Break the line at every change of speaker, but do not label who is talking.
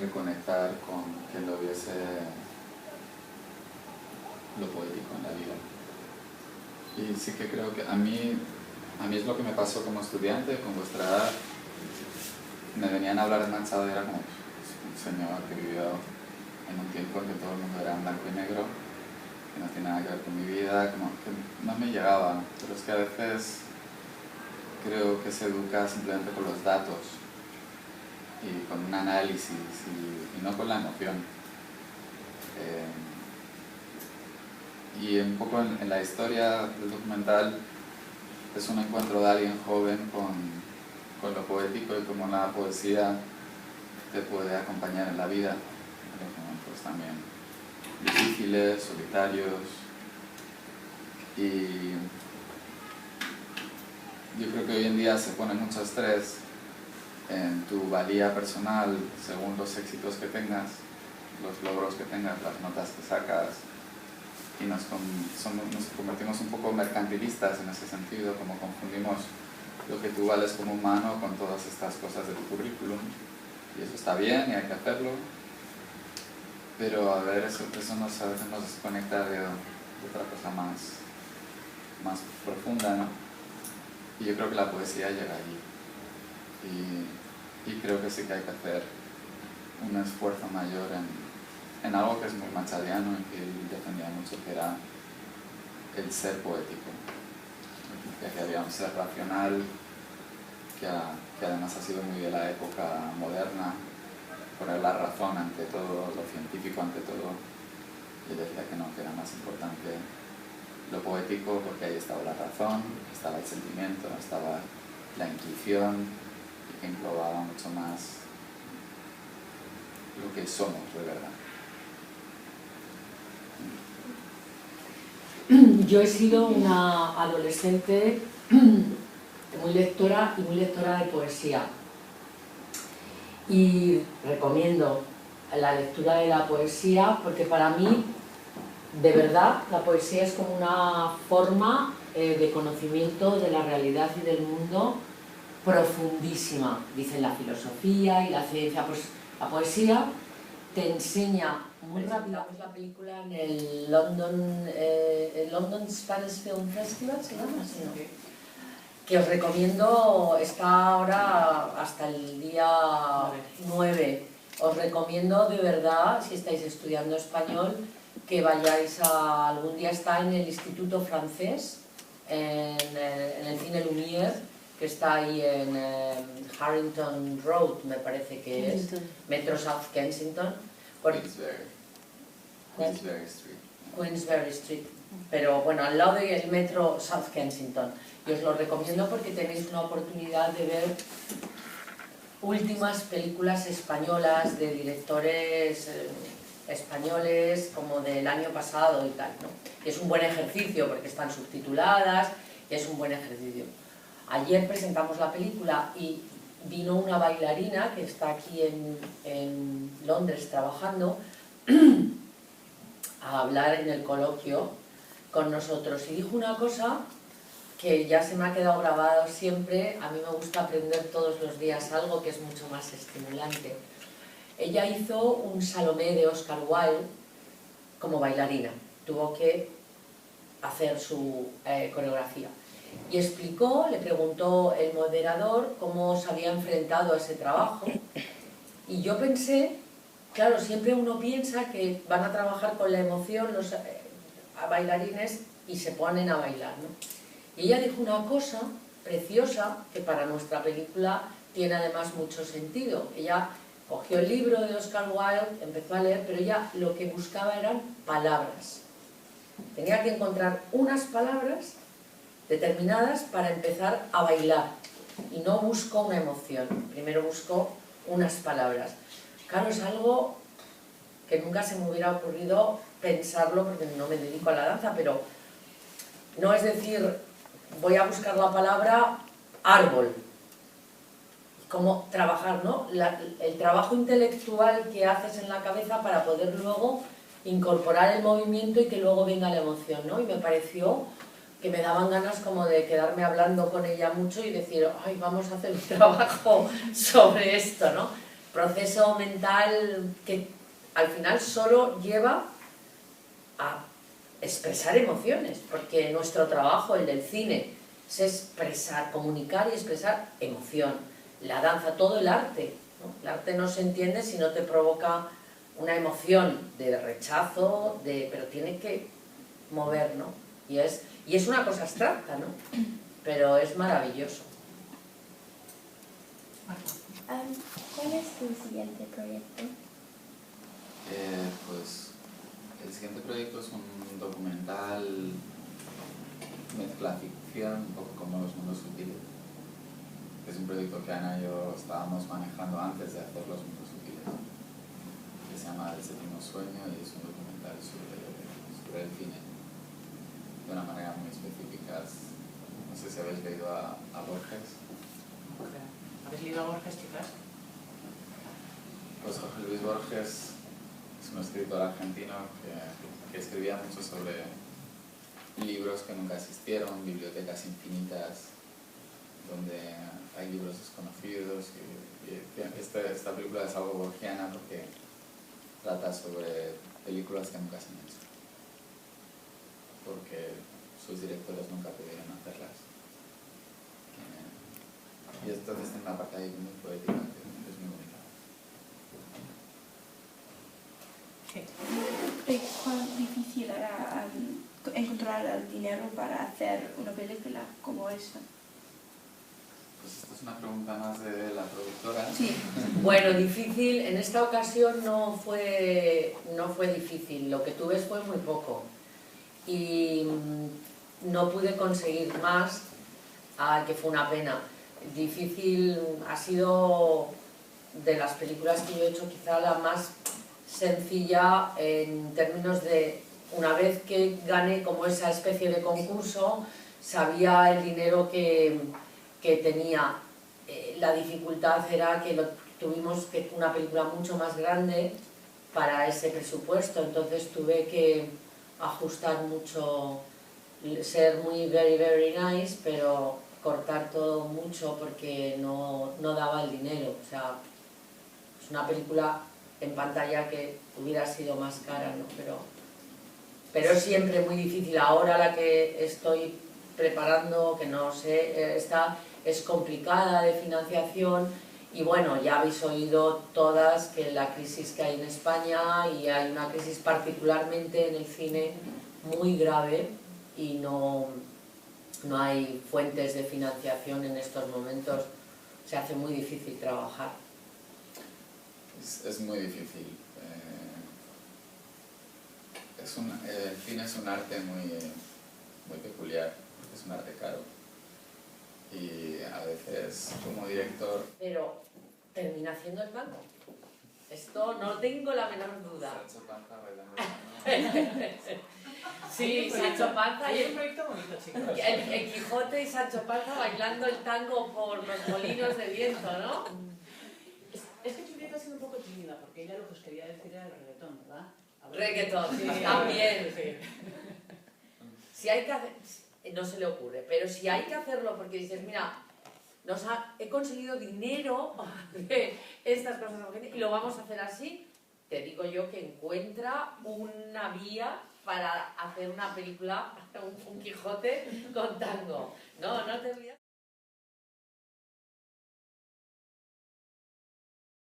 reconectar con que lo hubiese lo poético en la vida. Y sí que creo que a mí es lo que me pasó como estudiante, con vuestra edad. Me venían a hablar de Machado y era como un señor que vivió en un tiempo en que todo el mundo era en blanco y negro, que no tiene nada que ver con mi vida, como que no me llegaba. Pero es que a veces creo que se educa simplemente con los datos y con un análisis y no con la emoción. Y un poco en la historia del documental es un encuentro de alguien joven con lo poético y cómo la poesía te puede acompañar en la vida, en los momentos también difíciles, solitarios. Y yo creo que hoy en día se pone mucho estrés en tu valía personal según los éxitos que tengas, los logros que tengas, las notas que sacas, y nos convertimos un poco mercantilistas en ese sentido, como confundimos lo que tú vales como humano con todas estas cosas de tu currículum, y eso está bien y hay que hacerlo, pero a ver, eso a veces nos desconecta de otra cosa más profunda, ¿no? Y yo creo que la poesía llega allí, y creo que sí que hay que hacer un esfuerzo mayor en algo que es muy machadiano y que él defendía mucho, que era el ser poético, que había un ser racional que además ha sido muy de la época moderna, poner la razón ante todo, lo científico ante todo, y él decía que no, que era más importante lo poético, porque ahí estaba la razón, estaba el sentimiento, estaba la intuición, y que englobaba mucho más lo que somos de verdad.
Yo he sido una adolescente muy lectora de poesía, y recomiendo la lectura de la poesía porque para mí, de verdad, la poesía es como una forma de conocimiento de la realidad y del mundo profundísima. Dicen la filosofía y la ciencia, pues la poesía te enseña muy rápido. La película en el London Spanish Film Festival, ¿se llama así, no? Que os recomiendo, está ahora hasta el día 9. Os recomiendo de verdad, si estáis estudiando español, que vayáis algún día. Está en el Instituto Francés, en el Cine Lumière, que está ahí en Harrington Road, me parece que es, Metro South Kensington. Queensberry Street, pero bueno, al lado del Metro South Kensington. Y os lo recomiendo porque tenéis una oportunidad de ver últimas películas españolas de directores españoles como del año pasado y tal, ¿no? Y es un buen ejercicio porque están subtituladas y es un buen ejercicio. Ayer presentamos la película y vino una bailarina que está aquí en Londres trabajando a hablar en el coloquio con nosotros y dijo una cosa que ya se me ha quedado grabado siempre. A mí me gusta aprender todos los días algo que es mucho más estimulante. Ella hizo un Salomé de Oscar Wilde como bailarina, tuvo que hacer su coreografía y explicó, le preguntó el moderador cómo se había enfrentado a ese trabajo, y yo pensé, claro, siempre uno piensa que van a trabajar con la emoción los bailarines y se ponen a bailar, ¿no? Y ella dijo una cosa preciosa que para nuestra película tiene además mucho sentido. Ella cogió el libro de Oscar Wilde, empezó a leer, pero ella lo que buscaba eran palabras. Tenía que encontrar unas palabras determinadas para empezar a bailar, y no buscó una emoción, primero buscó unas palabras. Claro, es algo que nunca se me hubiera ocurrido pensarlo porque no me dedico a la danza, pero no es decir, voy a buscar la palabra árbol, como trabajar, ¿no? El trabajo intelectual que haces en la cabeza para poder luego incorporar el movimiento y que luego venga la emoción, ¿no? Y me pareció que me daban ganas como de quedarme hablando con ella mucho y decir, ay, vamos a hacer un trabajo sobre esto, ¿no? proceso mental que al final solo lleva a expresar emociones, porque nuestro trabajo, el del cine, es expresar, comunicar y expresar emoción. La danza, todo el arte, ¿no? El arte no se entiende si no te provoca una emoción de rechazo, pero tiene que mover, ¿no? Y es una cosa abstracta, ¿no? Pero es maravilloso.
¿Cuál es tu siguiente proyecto?
Pues el siguiente proyecto es un documental mezcla ficción, un poco como Los Mundos Sutiles. Es un proyecto que Ana y yo estábamos manejando antes de hacer Los Mundos Sutiles, que se llama El Séptimo Sueño, y es un documental sobre el cine de una manera muy específica. No sé si habéis leído a Borges.
¿Habéis leído a Borges, chicas?
Pues Jorge Luis Borges es un escritor argentino que escribía mucho sobre libros que nunca existieron, bibliotecas infinitas, donde hay libros desconocidos. Esta película es algo borgiana porque trata sobre películas que nunca se han hecho, porque sus directores nunca pudieron hacerlas. Y entonces tiene una parte ahí muy poética que es muy bonita.
¿Cuán difícil era encontrar el dinero para hacer una película como esta?
Pues esta es una pregunta más de la productora.
Sí.
Bueno, difícil, en esta ocasión no fue difícil, lo que tuve fue muy poco y no pude conseguir más, que fue una pena. Difícil ha sido de las películas que yo he hecho quizá la más sencilla en términos de, una vez que gané como esa especie de concurso, sabía el dinero que tenía. La dificultad era que tuvimos una película mucho más grande para ese presupuesto, entonces tuve que ajustar mucho, ser muy very very nice, pero cortar todo mucho porque no daba el dinero. O sea, es una película en pantalla que hubiera sido más cara, ¿no? Pero es siempre muy difícil. Ahora la que estoy preparando, que no sé, esta es complicada de financiación, y bueno, ya habéis oído todas que la crisis que hay en España, y hay una crisis particularmente en el cine muy grave, y no hay fuentes de financiación en estos momentos. Se hace muy difícil trabajar.
Es muy difícil. El cine es un arte muy peculiar, porque es un arte caro. Y a veces, como director...
Pero termina haciendo el tango. Esto no tengo la menor duda.
Sancho Panza bailando.
Sí, Sancho Panza.
Hay un proyecto bonito, chicos.
El Quijote y Sancho Panza bailando el tango por los molinos de viento, ¿no?
Es que Julieta ha sido un poco tímida, porque ella lo que os quería decir era el reggaetón, ¿verdad?
Reggaetón,
Sí,
también.
sí.
Si hay que hacer, no se le ocurre, pero si hay que hacerlo porque dices, mira, he conseguido dinero de estas cosas y lo vamos a hacer así, te digo yo que encuentra una vía para hacer una película, un Quijote con tango. No te olvides.